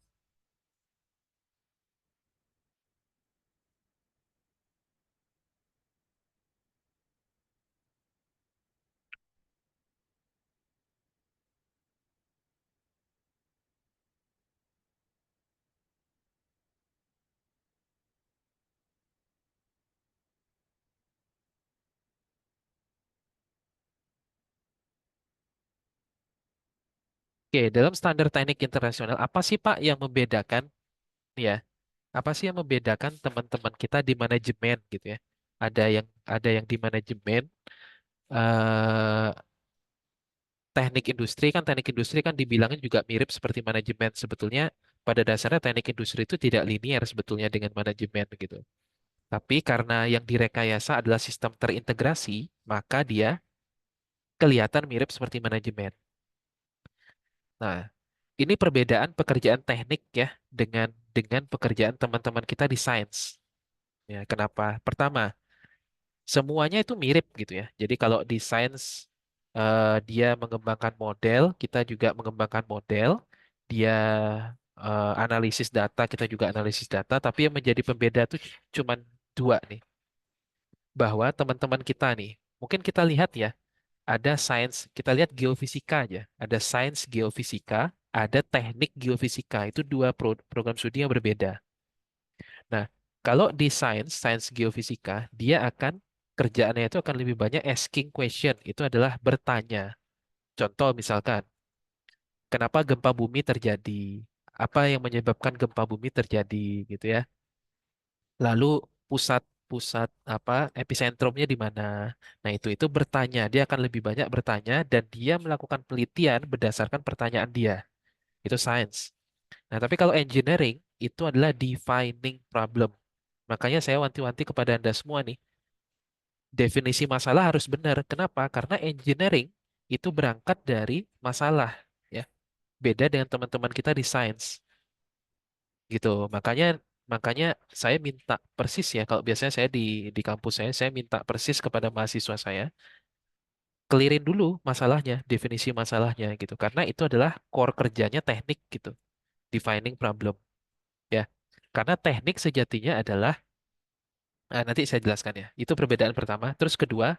Oke, dalam standar teknik internasional, apa sih Pak yang membedakan ya? Apa sih yang membedakan teman-teman kita di manajemen gitu ya? Ada yang di manajemen eh teknik industri kan dibilangnya juga mirip seperti manajemen. Sebetulnya pada dasarnya teknik industri itu tidak linear sebetulnya dengan manajemen gitu. Tapi karena yang direkayasa adalah sistem terintegrasi, maka dia kelihatan mirip seperti manajemen. Nah, ini perbedaan pekerjaan teknik ya dengan pekerjaan teman-teman kita di sains. Ya, kenapa? Pertama, semuanya itu mirip gitu ya. Jadi kalau di sains dia mengembangkan model, kita juga mengembangkan model. Dia analisis data, kita juga analisis data. Tapi yang menjadi pembeda itu cuman dua nih. Bahwa teman-teman kita nih, mungkin kita lihat ya, ada sains, kita lihat geofisika aja. Ada sains geofisika, ada teknik geofisika. Itu dua program studi yang berbeda. Nah, kalau di sains, sains geofisika, dia akan kerjaannya itu akan lebih banyak asking question. Itu adalah bertanya. Contoh misalkan, kenapa gempa bumi terjadi? Apa yang menyebabkan gempa bumi terjadi gitu ya? Lalu pusat pusat apa episentrumnya di mana. Nah, itu bertanya, dia akan lebih banyak bertanya dan dia melakukan penelitian berdasarkan pertanyaan dia. Itu science. Nah, tapi kalau engineering itu adalah defining problem. Makanya saya wanti-wanti kepada Anda semua nih, definisi masalah harus benar. Kenapa? Karena engineering itu berangkat dari masalah, ya. Beda dengan teman-teman kita di sains, gitu. Makanya makanya saya minta persis ya, kalau biasanya saya di kampus saya minta persis kepada mahasiswa saya, clearin dulu masalahnya, definisi masalahnya gitu. Karena itu adalah core kerjanya teknik gitu, defining problem, ya. Karena teknik sejatinya adalah nanti saya jelaskan ya. Itu perbedaan pertama. Terus kedua,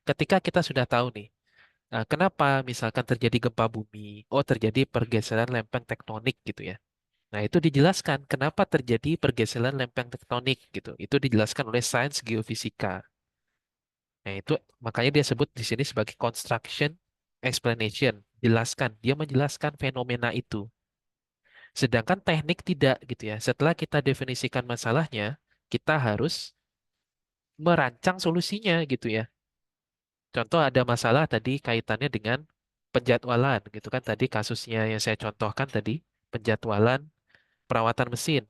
ketika kita sudah tahu nih, kenapa misalkan terjadi gempa bumi, oh terjadi pergeseran lempeng tektonik gitu ya. Nah, itu dijelaskan kenapa terjadi pergeseran lempeng tektonik gitu. Itu dijelaskan oleh sains geofisika. Nah, itu makanya dia sebut di sini sebagai construction explanation. Jelaskan, dia menjelaskan fenomena itu. Sedangkan teknik tidak gitu ya. Setelah kita definisikan masalahnya, kita harus merancang solusinya gitu ya. Contoh ada masalah tadi kaitannya dengan penjadwalan gitu kan tadi kasusnya yang saya contohkan tadi penjadwalan perawatan mesin.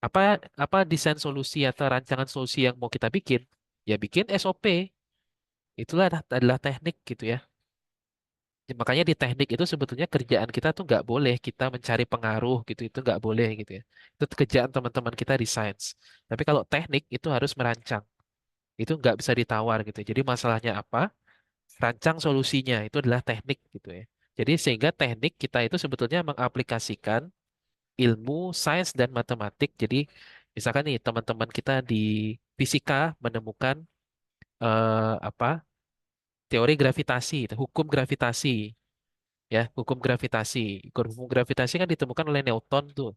Apa apa desain solusi atau rancangan solusi yang mau kita bikin? Ya bikin SOP. Itulah adalah teknik gitu ya. Ya, makanya di teknik itu sebetulnya kerjaan kita tuh nggak boleh kita mencari pengaruh gitu itu nggak boleh gitu ya. Itu kerjaan teman-teman kita di sains. Tapi kalau teknik itu harus merancang. Itu nggak bisa ditawar gitu. Jadi masalahnya apa? Rancang solusinya itu adalah teknik gitu ya. Jadi sehingga teknik kita itu sebetulnya mengaplikasikan ilmu sains dan matematik. Jadi misalkan nih teman-teman kita di fisika menemukan apa teori gravitasi, hukum gravitasi, ya hukum gravitasi. Hukum gravitasi kan ditemukan oleh Newton tuh.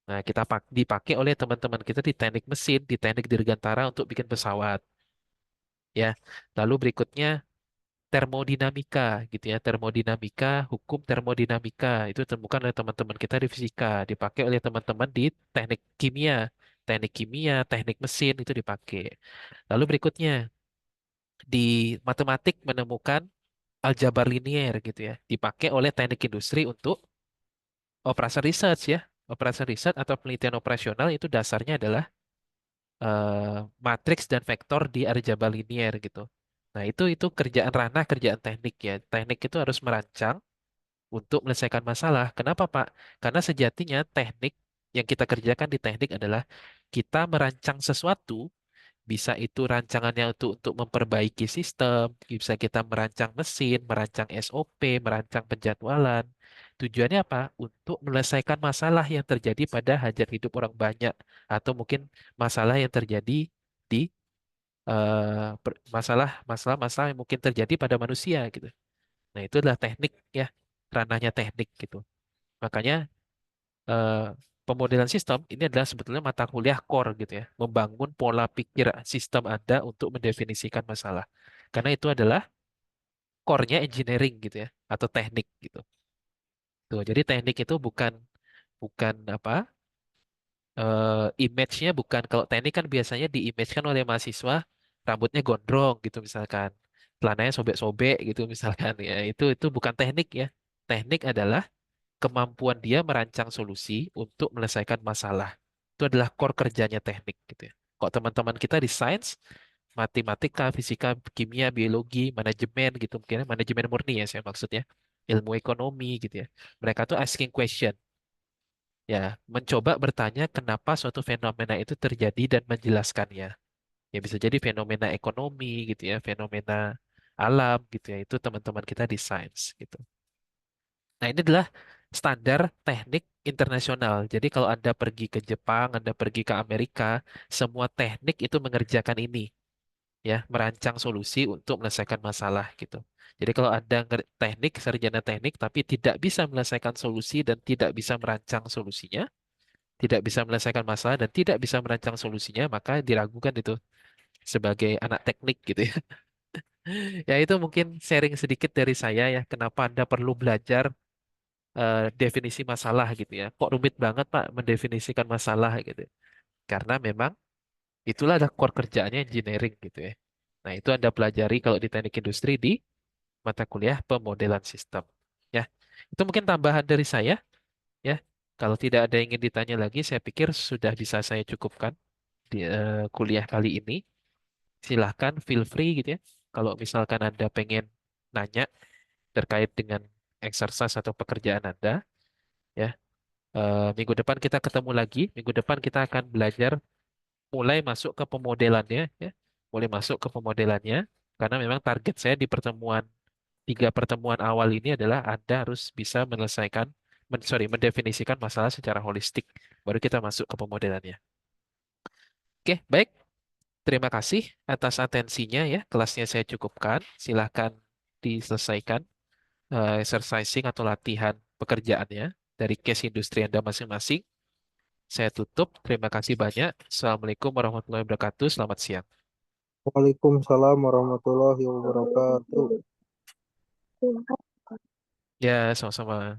Nah kita dipakai oleh teman-teman kita di teknik mesin, di teknik dirgantara untuk bikin pesawat, ya. Lalu berikutnya termodinamika gitu ya. Termodinamika, hukum termodinamika itu ditemukan oleh teman-teman kita di fisika, dipakai oleh teman-teman di teknik kimia. Teknik kimia, teknik mesin itu dipakai. Lalu berikutnya di matematik menemukan aljabar linier gitu ya. Dipakai oleh teknik industri untuk operasi research ya. Operasi riset atau penelitian operasional itu dasarnya adalah matriks dan vektor di aljabar linier gitu. Nah, itu kerjaan ranah kerjaan teknik ya. Teknik itu harus merancang untuk menyelesaikan masalah. Kenapa, Pak? Karena sejatinya teknik yang kita kerjakan di teknik adalah kita merancang sesuatu, bisa itu rancangannya untuk memperbaiki sistem, bisa kita merancang mesin, merancang SOP, merancang penjadwalan. Tujuannya apa? Untuk menyelesaikan masalah yang terjadi pada hajat hidup orang banyak atau mungkin masalah yang terjadi di masalah-masalah yang mungkin terjadi pada manusia gitu. Nah, itu adalah teknik ya, ranahnya teknik gitu. Makanya eh, pemodelan sistem ini adalah sebetulnya mata kuliah core gitu ya, membangun pola pikir sistem Anda untuk mendefinisikan masalah. Karena itu adalah core-nya engineering gitu ya, atau teknik gitu. Tuh, jadi teknik itu bukan bukan apa image-nya bukan kalau teknik kan biasanya di-image-kan oleh mahasiswa rambutnya gondrong gitu misalkan, celananya sobek-sobek gitu misalkan ya itu bukan teknik ya. Teknik adalah kemampuan dia merancang solusi untuk menyelesaikan masalah. Itu adalah core kerjanya teknik gitu ya. Kok teman-teman kita di sains, matematika, fisika, kimia, biologi, manajemen gitu mungkin ya, manajemen murni ya saya maksudnya, ilmu ekonomi gitu ya. Mereka tuh asking question, ya, mencoba bertanya kenapa suatu fenomena itu terjadi dan menjelaskannya. Ya bisa jadi fenomena ekonomi gitu ya, fenomena alam gitu ya. Itu teman-teman kita di sains gitu. Nah, ini adalah standar teknik internasional. Jadi kalau Anda pergi ke Jepang, Anda pergi ke Amerika, semua teknik itu mengerjakan ini, ya, merancang solusi untuk menyelesaikan masalah gitu. Jadi kalau Anda teknik, sarjana teknik, tapi tidak bisa menyelesaikan solusi dan tidak bisa merancang solusinya, tidak bisa menyelesaikan masalah dan tidak bisa merancang solusinya, maka diragukan itu sebagai anak teknik gitu ya. Ya itu mungkin sharing sedikit dari saya ya, kenapa Anda perlu belajar definisi masalah gitu ya. Kok rumit banget Pak mendefinisikan masalah gitu. Karena memang Itulah ada core kerjaannya engineering gitu ya. Nah, itu Anda pelajari kalau di teknik industri di mata kuliah pemodelan sistem. Ya, itu mungkin tambahan dari saya. Ya, kalau tidak ada yang ingin ditanya lagi, saya pikir sudah bisa saya cukupkan di kuliah kali ini. Silahkan feel free gitu ya. Kalau misalkan Anda pengen nanya terkait dengan exercise atau pekerjaan Anda, ya. Minggu depan kita ketemu lagi. Minggu depan kita akan belajar mulai masuk ke pemodelannya, ya. Mulai masuk ke pemodelannya, karena memang target saya di pertemuan 3 pertemuan awal ini adalah Anda harus bisa menyelesaikan, mendefinisikan masalah secara holistik. Baru kita masuk ke pemodelannya. Oke, baik. Terima kasih atas atensinya ya. Kelasnya saya cukupkan. Silahkan diselesaikan exercising atau latihan pekerjaannya dari case industri Anda masing-masing. Saya tutup. Terima kasih banyak. Assalamualaikum warahmatullahi wabarakatuh. Selamat siang. Waalaikumsalam warahmatullahi wabarakatuh. Ya, sama-sama.